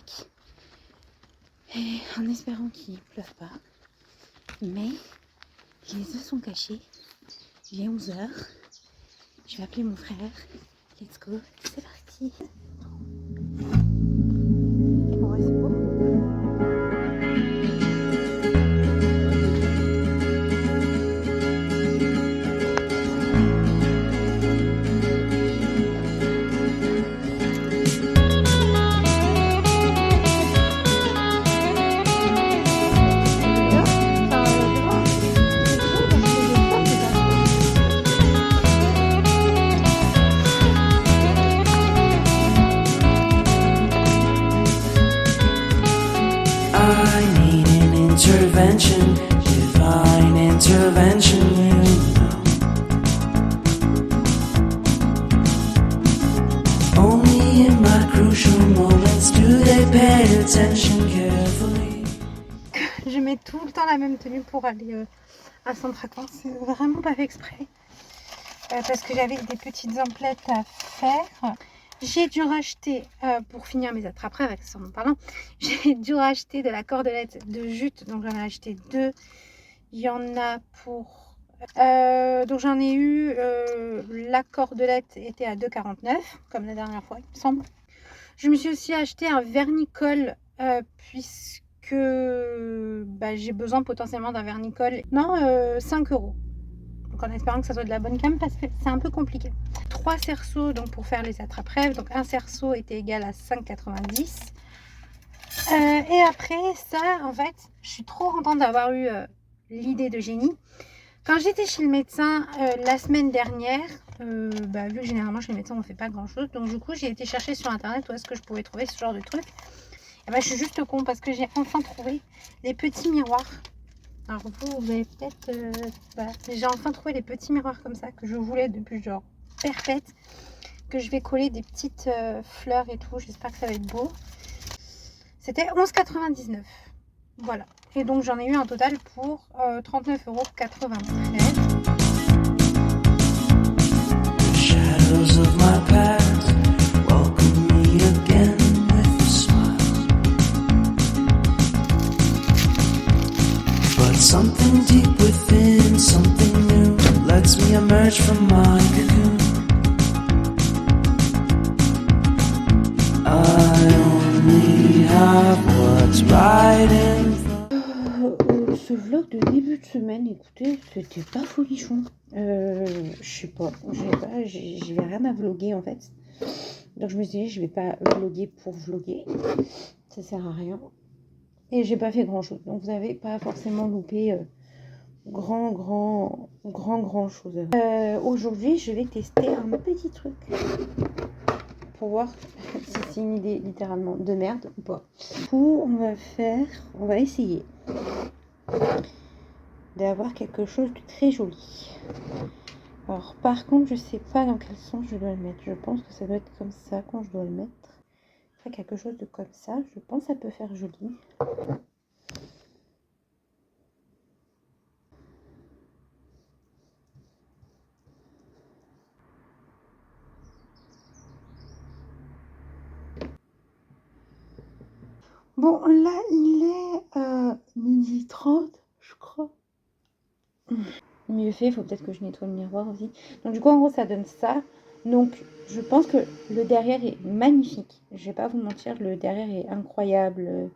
sac. Et en espérant qu'il ne pleuve pas. Mais les œufs sont cachés. Il est 11h. Je vais appeler mon frère. Let's go, c'est parti. En vrai, c'est beau. I need an intervention, divine intervention, you know. Only in my crucial moments do they pay attention carefully. Je mets tout le temps la même tenue pour aller à Centre-Vacances. C'est vraiment pas fait exprès. Parce que j'avais des petites emplettes à faire. J'ai dû racheter, pour finir mes attrape-rêves, accessoirement parlant, j'ai dû racheter de la cordelette de jute. Donc j'en ai acheté 2. Il y en a pour... donc j'en ai eu... la cordelette était à 2,49, comme la dernière fois, il me semble. Je me suis aussi acheté un vernis-colle, puisque j'ai besoin potentiellement d'un vernis-colle. Non, 5 €. Donc en espérant que ça soit de la bonne gamme parce que c'est un peu compliqué. 3 cerceaux donc pour faire les attrape-rêves. Donc un cerceau était égal à 5,90. Et après ça, en fait, je suis trop contente d'avoir eu l'idée de génie. Quand j'étais chez le médecin la semaine dernière, vu que généralement chez le médecin on ne fait pas grand chose, donc du coup j'ai été chercher sur internet où est-ce que je pouvais trouver ce genre de truc. Et je suis juste con parce que j'ai enfin trouvé les petits miroirs. Alors vous avez peut-être... j'ai enfin trouvé les petits miroirs comme ça que je voulais depuis genre perpète. Que je vais coller des petites fleurs et tout. J'espère que ça va être beau. C'était 11,99 €. Voilà. Et donc j'en ai eu un total pour 39,93 €. Shadows of my past welcome me again with a smile. But something deep within, something new, lets me emerge from my cocoon. I only have what's right in front. Ce vlog de début de semaine, écoutez, c'était pas folichon. Je sais pas, j'ai rien à vloguer en fait. Donc je me suis dit, je vais pas vloguer pour vloguer. Ça sert à rien. Et j'ai pas fait grand chose. Donc vous avez pas forcément loupé grand chose. Aujourd'hui, je vais tester un petit truc. Pour voir si c'est une idée littéralement de merde ou pas. Du coup, on va essayer d'avoir quelque chose de très joli. Alors par contre, je sais pas dans quel sens je dois le mettre. Je pense que ça doit être comme ça quand je dois le mettre. Enfin, quelque chose de comme ça, je pense que ça peut faire joli. Bon, là, il est 12h30, je crois. Mieux fait, il faut peut-être que je nettoie le miroir aussi. Donc, du coup, en gros, ça donne ça. Donc, je pense que le derrière est magnifique. Je vais pas vous mentir, le derrière est incroyable.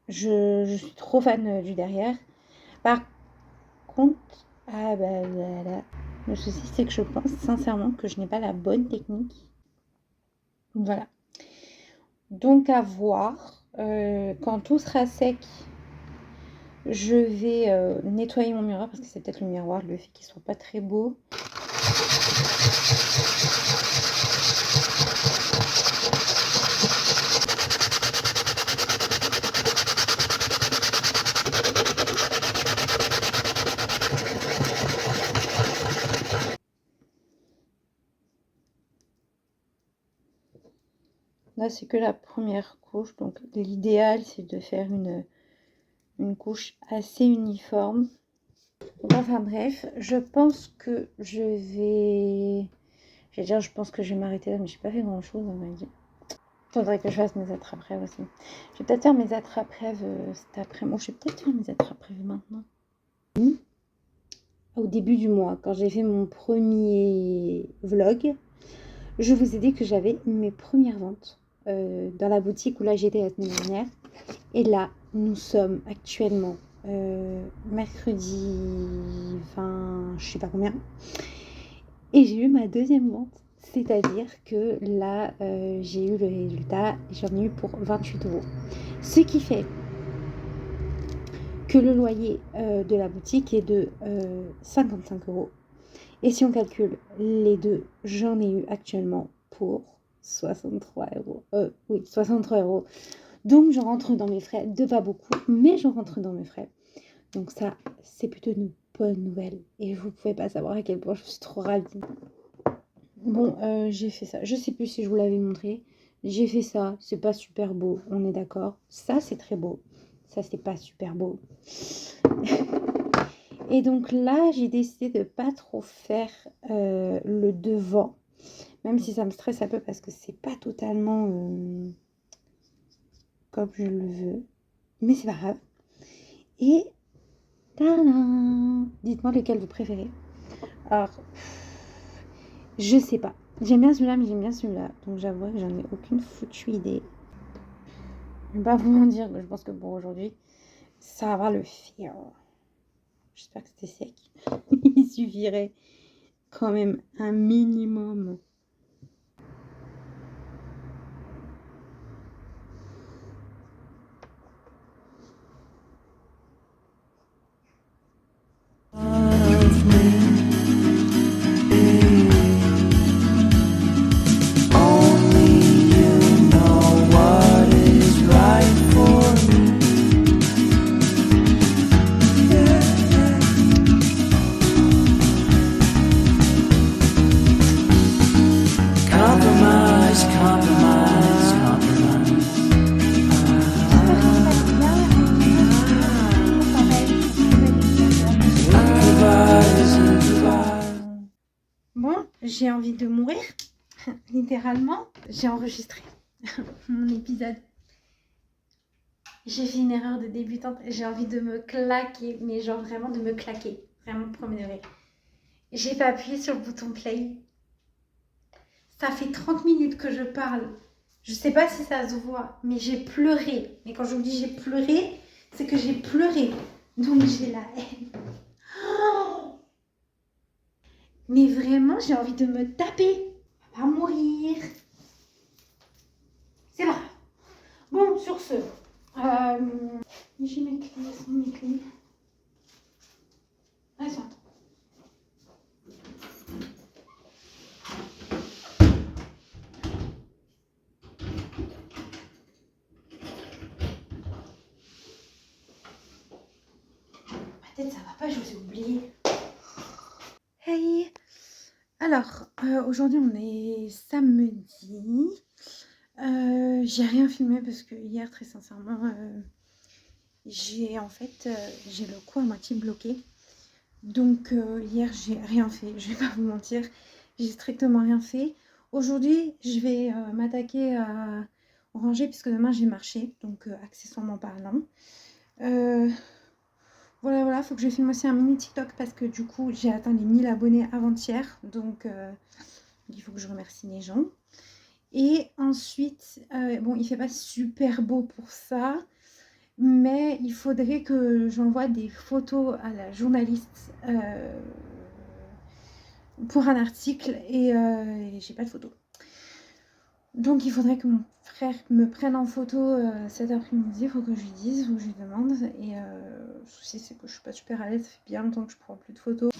Je suis trop fan du derrière. Par contre, voilà. Le souci, c'est que je pense sincèrement que je n'ai pas la bonne technique. Voilà. Donc à voir, quand tout sera sec, je vais nettoyer mon miroir parce que c'est peut-être le miroir, le fait qu'il soit pas très beau. Là, c'est que la première couche, donc l'idéal, c'est de faire une couche assez uniforme. Enfin bref, je pense que je vais... je pense que je vais m'arrêter là, mais j'ai pas fait grand chose, on va dire. Faudrait que je fasse mes attrape-rêves aussi. Je vais peut-être faire mes attrape-rêves cet après-midi. Je vais peut-être faire mes attrape-rêves maintenant. Au début du mois, quand j'ai fait mon premier vlog, je vous ai dit que j'avais mes premières ventes dans la boutique où là j'étais la semaine dernière. Et là, nous sommes actuellement mercredi 20, je sais pas combien. Et j'ai eu ma deuxième vente. C'est-à-dire que là, j'ai eu le résultat, j'en ai eu pour 28 €. Ce qui fait que le loyer de la boutique est de 55 €. Et si on calcule les deux, j'en ai eu actuellement pour 63 €. Oui, 63 €. Donc, je rentre dans mes frais, de pas beaucoup, mais je rentre dans mes frais. Donc ça, c'est plutôt une bonne nouvelle. Et vous pouvez pas savoir à quel point je suis trop ravie. Bon, j'ai fait ça. Je sais plus si je vous l'avais montré. J'ai fait ça. C'est pas super beau, on est d'accord. Ça, c'est très beau. Ça, c'est pas super beau. Et donc là, j'ai décidé de pas trop faire le devant. Même si ça me stresse un peu parce que c'est pas totalement comme je le veux. Mais c'est pas grave. Et tadam! Dites-moi lequel vous préférez. Alors, je sais pas. J'aime bien celui-là, mais j'aime bien celui-là. Donc j'avoue que j'en ai aucune foutue idée. Je vais pas vous mentir, je pense que pour aujourd'hui, ça va le faire. J'espère que c'était sec. Il suffirait quand même un minimum. J'ai envie de mourir, littéralement. J'ai enregistré mon épisode. J'ai fait une erreur de débutante. J'ai envie de me claquer, mais genre vraiment de me claquer. Vraiment, premier degré. J'ai pas appuyé sur le bouton play. Ça fait 30 minutes que je parle. Je sais pas si ça se voit, mais j'ai pleuré. Mais quand je vous dis j'ai pleuré, c'est que j'ai pleuré. Donc j'ai la haine. Mais vraiment, j'ai envie de me taper. On va mourir. C'est vrai. Bon, sur ce. J'ai mes clés, sont mes clés. Attends. Peut-être ça va pas, je vous ai oublié. Hey. Alors, aujourd'hui on est samedi. J'ai rien filmé parce que hier, très sincèrement, j'ai le cou à moitié bloqué. Donc hier, j'ai rien fait. Je vais pas vous mentir, j'ai strictement rien fait. Aujourd'hui, je vais m'attaquer à ranger puisque demain j'ai marché, donc accessoirement parlant. Voilà, faut que je filme aussi un mini TikTok parce que du coup, j'ai atteint les 1000 abonnés avant-hier. Donc, il faut que je remercie les gens. Et ensuite, bon, il fait pas super beau pour ça. Mais il faudrait que j'envoie des photos à la journaliste pour un article. Et j'ai pas de photos. Donc il faudrait que mon frère me prenne en photo cet après-midi, il faut que je lui dise ou je lui demande. Et le souci c'est que je suis pas super à l'aise, ça fait bien longtemps que je prends plus de photos.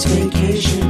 Vacation